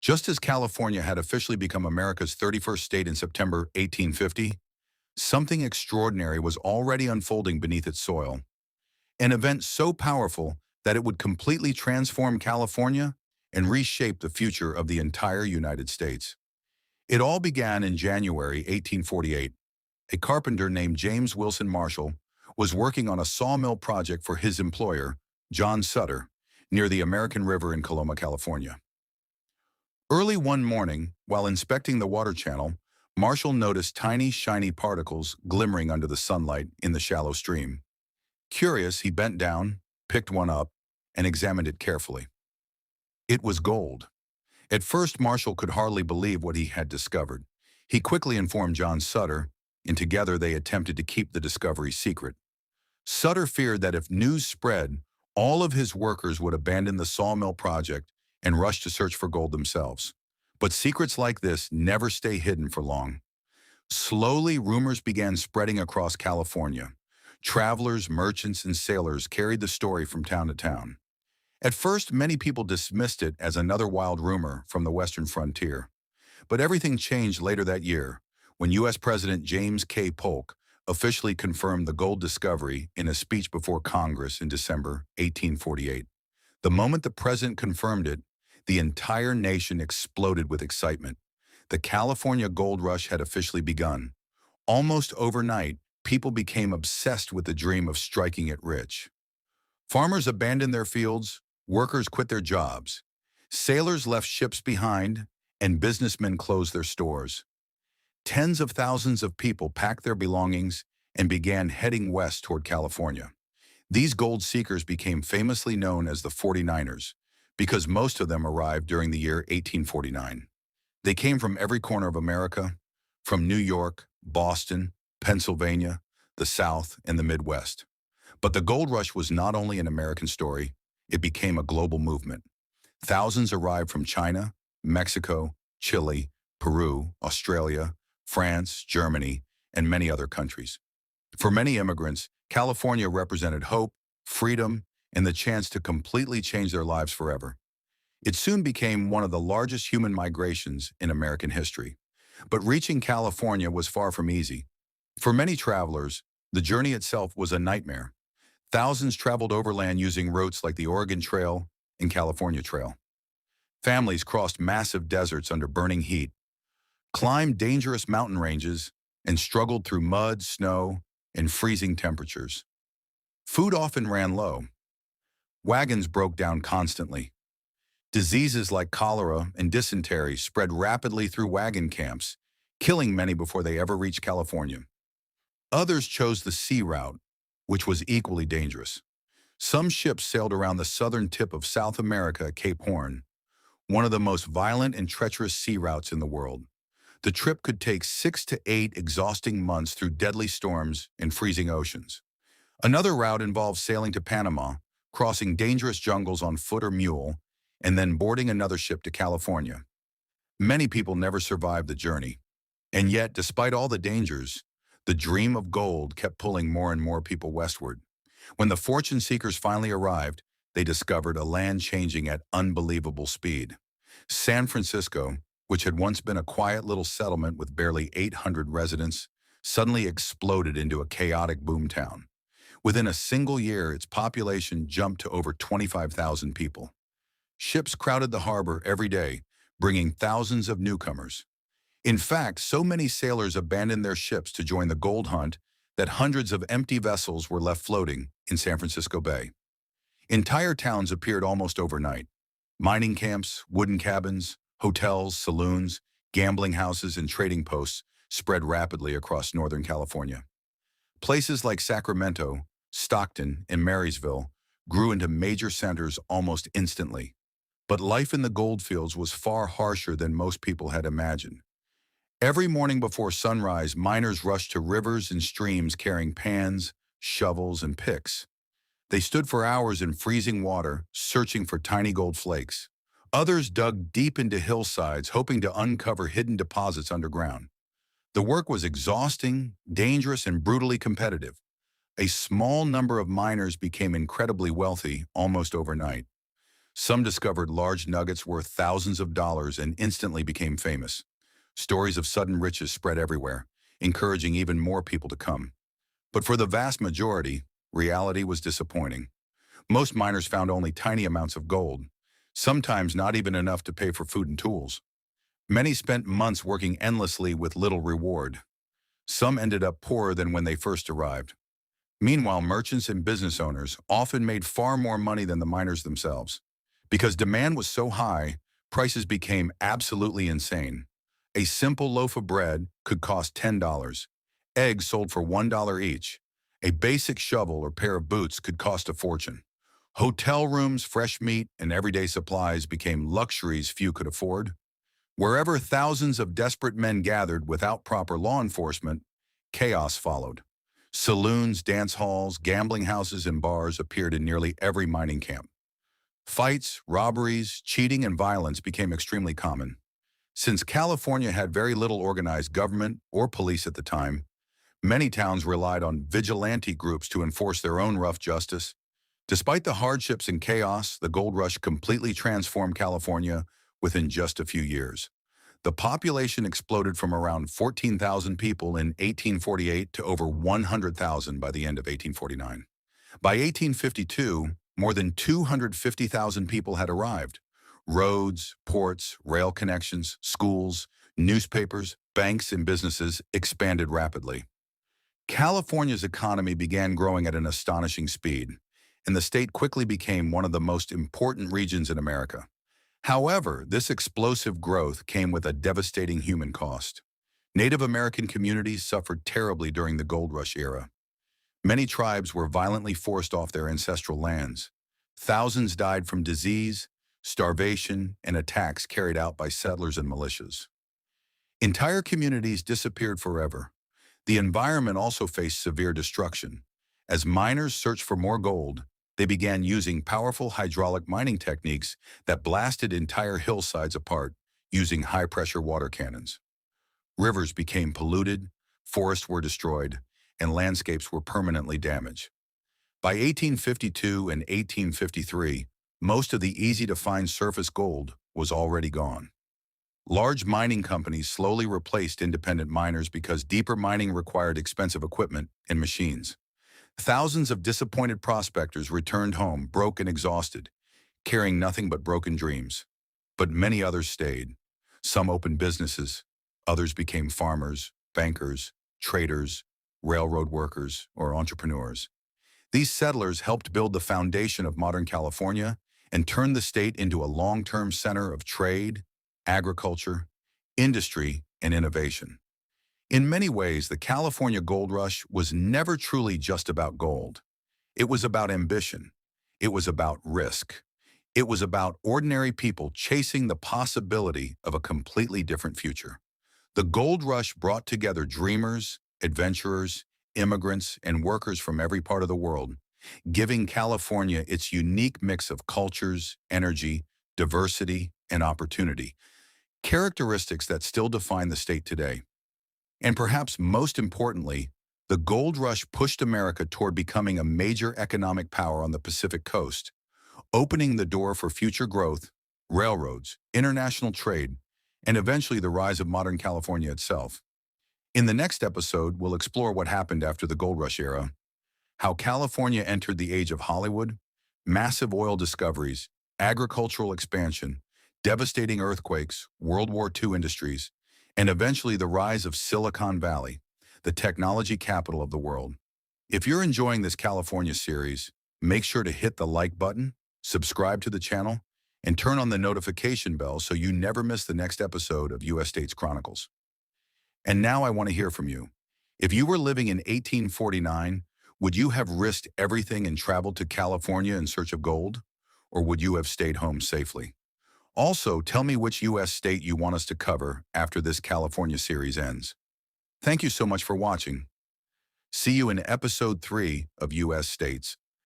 Just as California had officially become America's 31st state in September 1850, something extraordinary was already unfolding beneath its soil. An event so powerful that it would completely transform California and reshape the future of the entire United States. It all began in January 1848. A carpenter named James Wilson Marshall was working on a sawmill project for his employer, John Sutter, near the American River in Coloma, California. Early one morning, while inspecting the water channel, Marshall noticed tiny, shiny particles glimmering under the sunlight in the shallow stream. Curious, he bent down, picked one up, and examined it carefully. It was gold. At first, Marshall could hardly believe what he had discovered. He quickly informed John Sutter, and together they attempted to keep the discovery secret. Sutter feared that if news spread, all of his workers would abandon the sawmill project and rush to search for gold themselves. But secrets like this never stay hidden for long. Slowly, rumors began spreading across California. Travelers, merchants, and sailors carried the story from town to town. At first, many people dismissed it as another wild rumor from the western frontier. But everything changed later that year when U.S. President James K. Polk officially confirmed the gold discovery in a speech before Congress in December 1848. The moment the president confirmed it, the entire nation exploded with excitement. The California gold rush had officially begun. Almost overnight, people became obsessed with the dream of striking it rich. Farmers abandoned their fields, workers quit their jobs. Sailors left ships behind, and businessmen closed their stores. Tens of thousands of people packed their belongings and began heading west toward California. These gold seekers became famously known as the 49ers because most of them arrived during the year 1849. They came from every corner of America, from New York, Boston, Pennsylvania, the South, and the Midwest. But the gold rush was not only an American story, it became a global movement. Thousands arrived from China, Mexico, Chile, Peru, Australia, France, Germany, and many other countries. For many immigrants, California represented hope, freedom, and the chance to completely change their lives forever. It soon became one of the largest human migrations in American history. But reaching California was far from easy. For many travelers, the journey itself was a nightmare. Thousands traveled overland using routes like the Oregon Trail and California Trail. Families crossed massive deserts under burning heat, climbed dangerous mountain ranges, and struggled through mud, snow, and freezing temperatures. Food often ran low. Wagons broke down constantly. Diseases like cholera and dysentery spread rapidly through wagon camps, killing many before they ever reached California. Others chose the sea route, which was equally dangerous. Some ships sailed around the southern tip of South America at Cape Horn, one of the most violent and treacherous sea routes in the world. The trip could take 6 to 8 exhausting months through deadly storms and freezing oceans. Another route involved sailing to Panama, crossing dangerous jungles on foot or mule, and then boarding another ship to California. Many people never survived the journey. And yet, despite all the dangers, the dream of gold kept pulling more and more people westward. When the fortune seekers finally arrived, they discovered a land changing at unbelievable speed. San Francisco, which had once been a quiet little settlement with barely 800 residents, suddenly exploded into a chaotic boomtown. Within a single year, its population jumped to over 25,000 people. Ships crowded the harbor every day, bringing thousands of newcomers. In fact, so many sailors abandoned their ships to join the gold hunt that hundreds of empty vessels were left floating in San Francisco Bay. Entire towns appeared almost overnight. Mining camps, wooden cabins, hotels, saloons, gambling houses, and trading posts spread rapidly across Northern California. Places like Sacramento, Stockton, and Marysville grew into major centers almost instantly. But life in the goldfields was far harsher than most people had imagined. Every morning before sunrise, miners rushed to rivers and streams carrying pans, shovels, and picks. They stood for hours in freezing water, searching for tiny gold flakes. Others dug deep into hillsides, hoping to uncover hidden deposits underground. The work was exhausting, dangerous, and brutally competitive. A small number of miners became incredibly wealthy almost overnight. Some discovered large nuggets worth thousands of dollars and instantly became famous. Stories of sudden riches spread everywhere, encouraging even more people to come. But for the vast majority, reality was disappointing. Most miners found only tiny amounts of gold, sometimes not even enough to pay for food and tools. Many spent months working endlessly with little reward. Some ended up poorer than when they first arrived. Meanwhile, merchants and business owners often made far more money than the miners themselves. Because demand was so high, prices became absolutely insane. A simple loaf of bread could cost $10. Eggs sold for $1 each. A basic shovel or pair of boots could cost a fortune. Hotel rooms, fresh meat, and everyday supplies became luxuries few could afford. Wherever thousands of desperate men gathered without proper law enforcement, chaos followed. Saloons, dance halls, gambling houses, and bars appeared in nearly every mining camp. Fights, robberies, cheating, and violence became extremely common. Since California had very little organized government or police at the time, many towns relied on vigilante groups to enforce their own rough justice. Despite the hardships and chaos, the gold rush completely transformed California within just a few years. The population exploded from around 14,000 people in 1848 to over 100,000 by the end of 1849. By 1852, more than 250,000 people had arrived. Roads, ports, rail connections, schools, newspapers, banks, and businesses expanded rapidly. California's economy began growing at an astonishing speed, and the state quickly became one of the most important regions in America. However, this explosive growth came with a devastating human cost. Native American communities suffered terribly during the gold rush era. Many tribes were violently forced off their ancestral lands. Thousands died from disease, starvation, and attacks carried out by settlers and militias. Entire communities disappeared forever. The environment also faced severe destruction. As miners searched for more gold, they began using powerful hydraulic mining techniques that blasted entire hillsides apart using high-pressure water cannons. Rivers became polluted, forests were destroyed, and landscapes were permanently damaged. By 1852 and 1853, most of the easy-to-find surface gold was already gone. Large mining companies slowly replaced independent miners because deeper mining required expensive equipment and machines. Thousands of disappointed prospectors returned home broke and exhausted, carrying nothing but broken dreams. But many others stayed. Some opened businesses, others became farmers, bankers, traders, railroad workers, or entrepreneurs. These settlers helped build the foundation of modern California and turned the state into a long-term center of trade, agriculture, industry, and innovation. In many ways, the California gold rush was never truly just about gold. It was about ambition. It was about risk. It was about ordinary people chasing the possibility of a completely different future. The gold rush brought together dreamers, adventurers, immigrants, and workers from every part of the world, giving California its unique mix of cultures, energy, diversity, and opportunity, characteristics that still define the state today. And perhaps most importantly, the gold rush pushed America toward becoming a major economic power on the Pacific coast, opening the door for future growth, railroads, international trade, and eventually the rise of modern California itself. In the next episode, we'll explore what happened after the gold rush era, how California entered the age of Hollywood, massive oil discoveries, agricultural expansion, devastating earthquakes, World War II industries, and eventually the rise of Silicon Valley, the technology capital of the world. If you're enjoying this California series, make sure to hit the like button, subscribe to the channel, and turn on the notification bell so you never miss the next episode of U.S. States Chronicles. And now I want to hear from you. If you were living in 1849, would you have risked everything and traveled to California in search of gold? Or would you have stayed home safely? Also, tell me which U.S. state you want us to cover after this California series ends. Thank you so much for watching. See you in episode 3 of U.S. States.